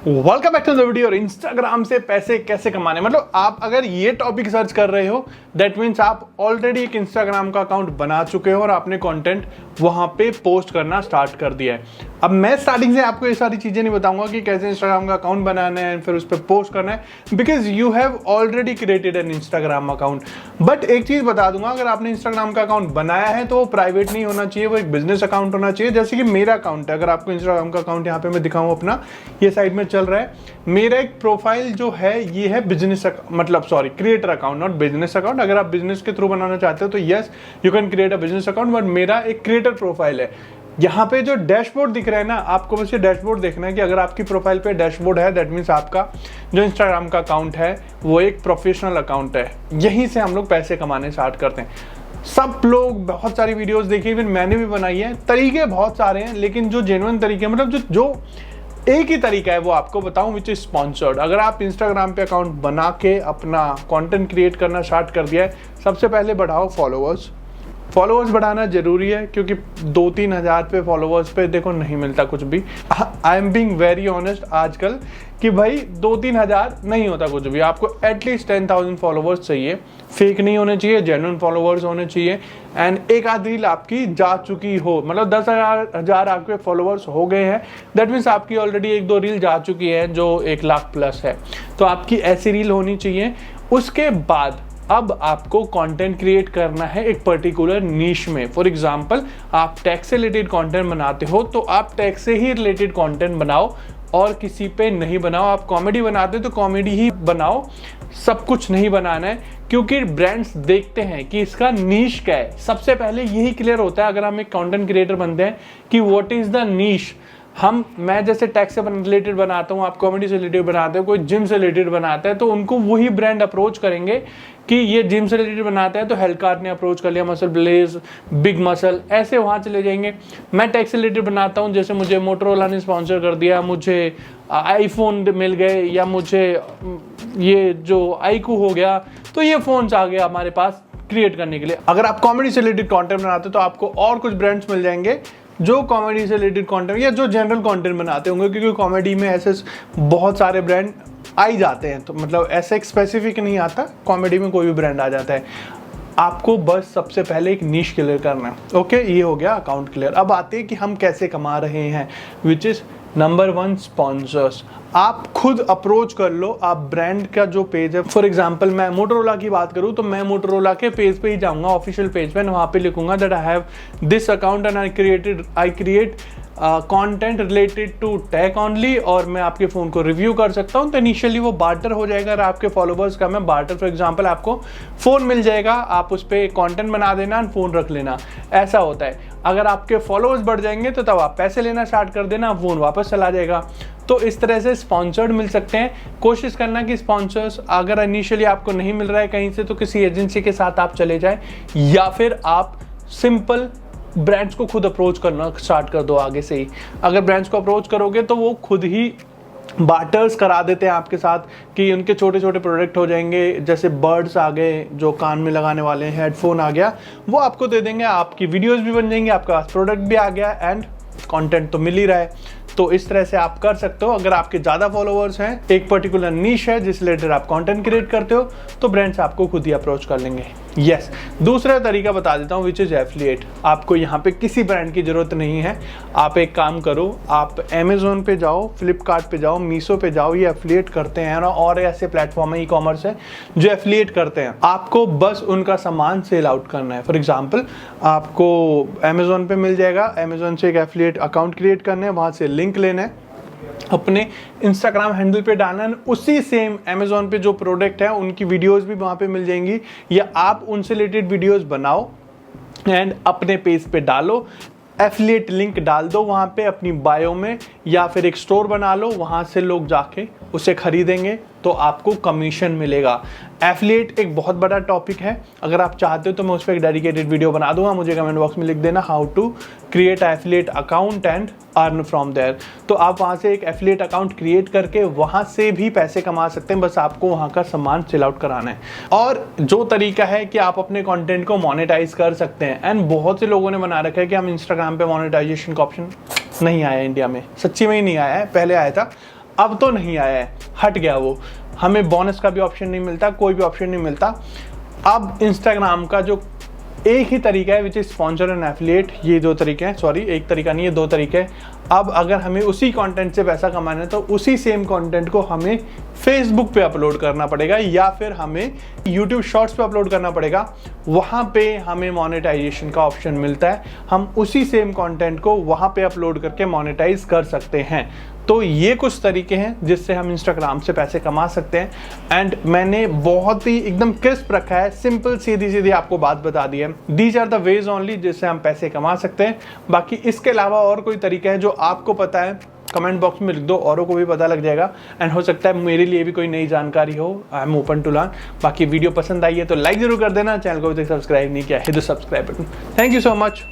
Welcome back to the video. Instagram से पैसे कैसे कमाने, मतलब आप अगर ये टॉपिक सर्च कर रहे हो दैट मीन्स आप ऑलरेडी एक इंस्टाग्राम का अकाउंट बना चुके हो और आपने कंटेंट वहां पे पोस्ट करना स्टार्ट कर दिया है। अब मैं स्टार्टिंग से आपको ये सारी चीजें नहीं बताऊंगा कि कैसे इंस्टाग्राम का अकाउंट बनाना है फिर उस पर पोस्ट करना है, because you have already created an Instagram account. But एक चीज बता दूंगा, अगर आपने इंस्टाग्राम का अकाउंट बनाया है तो वो प्राइवेट नहीं होना चाहिए, वो एक बिजनेस अकाउंट होना चाहिए। जैसे कि मेरा अकाउंट है, अगर आपको इंस्टाग्राम का अकाउंट यहाँ पे मैं दिखाऊं अपना, ये साइड में चल रहा है। मेरा एक प्रोफाइल जो है ये है बिजनेस, मतलब sorry creator account, not business account. अगर आप बिजनेस के थ्रू बनाना चाहते हो तो yes you can create a business account, but मेरा एक क्रिएटर प्रोफाइल है। यहाँ पे जो डैशबोर्ड दिख रहा है ना, आपको बस ये डैशबोर्ड देखना है कि अगर आपकी प्रोफाइल पे डैशबोर्ड है दैट मीन्स आपका जो इंस्टाग्राम का अकाउंट है वो एक प्रोफेशनल अकाउंट है। यहीं से हम लोग पैसे कमाने स्टार्ट करते हैं। सब लोग बहुत सारी वीडियोस देखी, इवन मैंने भी बनाई है, तरीके बहुत सारे हैं, लेकिन जो जेन्युइन तरीके मतलब जो एक ही तरीका है वो आपको बताऊं, विच इज स्पॉन्सर्ड। अगर आप इंस्टाग्राम पे अकाउंट बना के अपना कंटेंट क्रिएट करना स्टार्ट कर दिया है, सबसे पहले बढ़ाओ फॉलोअर्स बढ़ाना जरूरी है, क्योंकि 2-3 हज़ार पे फॉलोअर्स पे देखो नहीं मिलता कुछ भी। I am being very honest आजकल कि भाई 2-3 हज़ार नहीं होता कुछ भी। आपको एटलीस्ट 10,000 फॉलोअर्स चाहिए, फेक नहीं होने चाहिए, जेन्युइन फॉलोअर्स होने चाहिए। एंड एक आध रील आपकी जा चुकी हो, मतलब 10,000 आपके फॉलोअर्स हो गए हैं, दैट मीन्स आपकी ऑलरेडी 1-2 रील जा चुकी है जो 1 लाख प्लस है, तो आपकी ऐसी रील होनी चाहिए। उसके बाद अब आपको कंटेंट क्रिएट करना है एक पर्टिकुलर नीश में। फॉर एग्जांपल आप टेक से रिलेटेड कंटेंट बनाते हो तो आप टेक से ही रिलेटेड कंटेंट बनाओ और किसी पे नहीं बनाओ। आप कॉमेडी बनाते हो तो कॉमेडी ही बनाओ, सब कुछ नहीं बनाना है, क्योंकि ब्रांड्स देखते हैं कि इसका नीश क्या है। सबसे पहले यही क्लियर होता है अगर हम एक कंटेंट क्रिएटर बनते हैं कि व्हाट इज द नीश। मैं जैसे टैक्स से रिलेटेड बनाता हूँ, आप कॉमेडी से रिलेटेड बनाते हो, कोई जिम से रिलेटेड बनाता है, तो उनको वही ब्रांड अप्रोच करेंगे कि ये जिम से रिलेटेड बनाता है तो हेल्थकार्ट ने अप्रोच कर लिया, मसल ब्लेज, बिग मसल, ऐसे वहाँ चले जाएंगे। मैं टैक्स से रिलेटेड बनाता हूँ, जैसे मुझे मोटरोला ने स्पॉन्सर कर दिया, मुझे आईफोन मिल गए, या मुझे ये जो आईकू हो गया, तो ये फोन्स आ गया हमारे पास क्रिएट करने के लिए। अगर आप कॉमेडी से रिलेटेड कॉन्टेंट बनाते हो तो आपको और कुछ ब्रांड्स मिल जाएंगे जो कॉमेडी से रिलेटेड कंटेंट या जो जनरल कंटेंट बनाते होंगे, क्योंकि कॉमेडी में ऐसे बहुत सारे ब्रांड आ ही जाते हैं, तो मतलब ऐसे एक स्पेसिफिक नहीं आता, कॉमेडी में कोई भी ब्रांड आ जाता है। आपको बस सबसे पहले एक नीश क्लियर करना है। ओके, ये हो गया अकाउंट क्लियर। अब आते हैं कि हम कैसे कमा रहे हैं, विच इज नंबर 1 स्पॉन्सर्स। आप खुद अप्रोच कर लो, आप ब्रांड का जो पेज है, फॉर एग्जांपल मैं मोटरोला की बात करूं तो मैं मोटरोला के पेज पे ही जाऊंगा, ऑफिशियल पेज पे, वहां पे लिखूंगा that I have this account and I create content related to tech only, और मैं आपके फ़ोन को रिव्यू कर सकता हूं। तो इनिशियली वो बार्टर हो जाएगा, अगर आपके फॉलोवर्स का मैं बार्टर, फॉर एग्जांपल आपको फ़ोन मिल जाएगा, आप उस पर कंटेंट बना देना और फ़ोन रख लेना, ऐसा होता है। अगर आपके फॉलोअर्स बढ़ जाएंगे तो तब आप पैसे लेना स्टार्ट कर देना, फ़ोन वापस चला जाएगा। तो इस तरह से स्पॉन्सर्ड मिल सकते हैं। कोशिश करना कि स्पॉन्सर्स अगर इनिशियली आपको नहीं मिल रहा है कहीं से, तो किसी एजेंसी के साथ आप चले जाएं, या फिर आप सिंपल ब्रांड्स को खुद अप्रोच करना स्टार्ट कर दो आगे से ही। अगर ब्रांड्स को अप्रोच करोगे तो वो खुद ही बार्टर्स करा देते हैं आपके साथ कि उनके छोटे छोटे प्रोडक्ट हो जाएंगे, जैसे बर्ड्स आ गए जो कान में लगाने वाले हैं, हेडफोन आ गया, वो आपको दे देंगे, आपकी वीडियोस भी बन जाएंगी, आपका प्रोडक्ट भी आ गया एंड कंटेंट तो मिल ही रहा है। तो इस तरह से आप कर सकते हो। अगर आपके ज़्यादा फॉलोअर्स हैं, एक पर्टिकुलर नीश है जिस रिलेटेड आप कंटेंट क्रिएट करते हो, तो ब्रांड्स आपको खुद ही अप्रोच कर लेंगे। यस, दूसरा तरीका बता देता हूँ, विच इज़ एफिलिएट। आपको यहाँ पे किसी ब्रांड की ज़रूरत नहीं है। आप एक काम करो, आप अमेजोन पे जाओ, फ्लिपकार्ट पे जाओ, मीशो पे जाओ, ये एफिलिएट करते हैं ना, और ऐसे प्लेटफॉर्म है, ई कॉमर्स है जो एफिलिएट करते हैं। आपको बस उनका सामान सेल आउट करना है। फॉर एग्जाम्पल आपको अमेजोन पे मिल जाएगा, अमेजोन से एक एफिलिएट अकाउंट क्रिएट करना है, वहाँ से लिंक लेना है, अपने इंस्टाग्राम हैंडल पे डालना है, उसी सेम अमेजोन पे जो प्रोडक्ट है उनकी वीडियोस भी वहाँ पे मिल जाएंगी, या आप उनसे रिलेटेड वीडियोस बनाओ एंड अपने पेज पे डालो, एफिलिएट लिंक डाल दो वहाँ पे अपनी बायो में, या फिर एक स्टोर बना लो, वहाँ से लोग जाके उसे खरीदेंगे तो आपको कमीशन मिलेगा। एफिलिएट एक बहुत बड़ा टॉपिक है, अगर आप चाहते हो तो मैं उस पर एक डेडिकेटेड वीडियो बना दूंगा, मुझे कमेंट बॉक्स में लिख देना how to create affiliate account and earn from there. तो आप वहाँ से एक एफिलिएट अकाउंट क्रिएट करके वहाँ से भी पैसे कमा सकते हैं, बस आपको वहाँ का सामान सेल आउट कराना है। और जो तरीका है कि आप अपने कंटेंट को मोनेटाइज कर सकते हैं, एंड बहुत से लोगों ने बना रखा है कि हम इंस्टाग्राम पे मोनेटाइजेशन का ऑप्शन नहीं आया इंडिया में, सच्ची में ही नहीं आया है, पहले आया था, अब तो नहीं आया है, हट गया वो, हमें बोनस का भी ऑप्शन नहीं मिलता, कोई भी ऑप्शन नहीं मिलता। अब इंस्टाग्राम का जो एक ही तरीका है which is sponsor and affiliate, ये दो तरीके हैं, सॉरी एक तरीका नहीं है, दो तरीके हैं। अब अगर हमें उसी कंटेंट से पैसा कमाना है तो उसी सेम कंटेंट को हमें फेसबुक पे अपलोड करना पड़ेगा या फिर हमें यूट्यूब शॉर्ट्स पे अपलोड करना पड़ेगा। वहाँ पे हमें मोनेटाइजेशन का ऑप्शन मिलता है, हम उसी सेम कंटेंट को वहाँ पे अपलोड करके मोनेटाइज कर सकते हैं। तो ये कुछ तरीके हैं जिससे हम इंस्टाग्राम से पैसे कमा सकते हैं। एंड मैंने बहुत ही एकदम क्रिस्प रखा है, सिंपल सीधी सीधी आपको बात बता दी है। These are the ways only जिससे हम पैसे कमा सकते हैं। बाकी इसके अलावा और कोई तरीका है जो आपको पता है, कमेंट बॉक्स में लिख दो, औरों को भी पता लग जाएगा। एंड हो सकता है मेरे लिए भी कोई नई जानकारी हो, I am open to learn. बाकी वीडियो पसंद आई है तो लाइक जरूर कर देना, चैनल को अभी तक सब्सक्राइब नहीं किया है तो subscribe button. Thank you so much.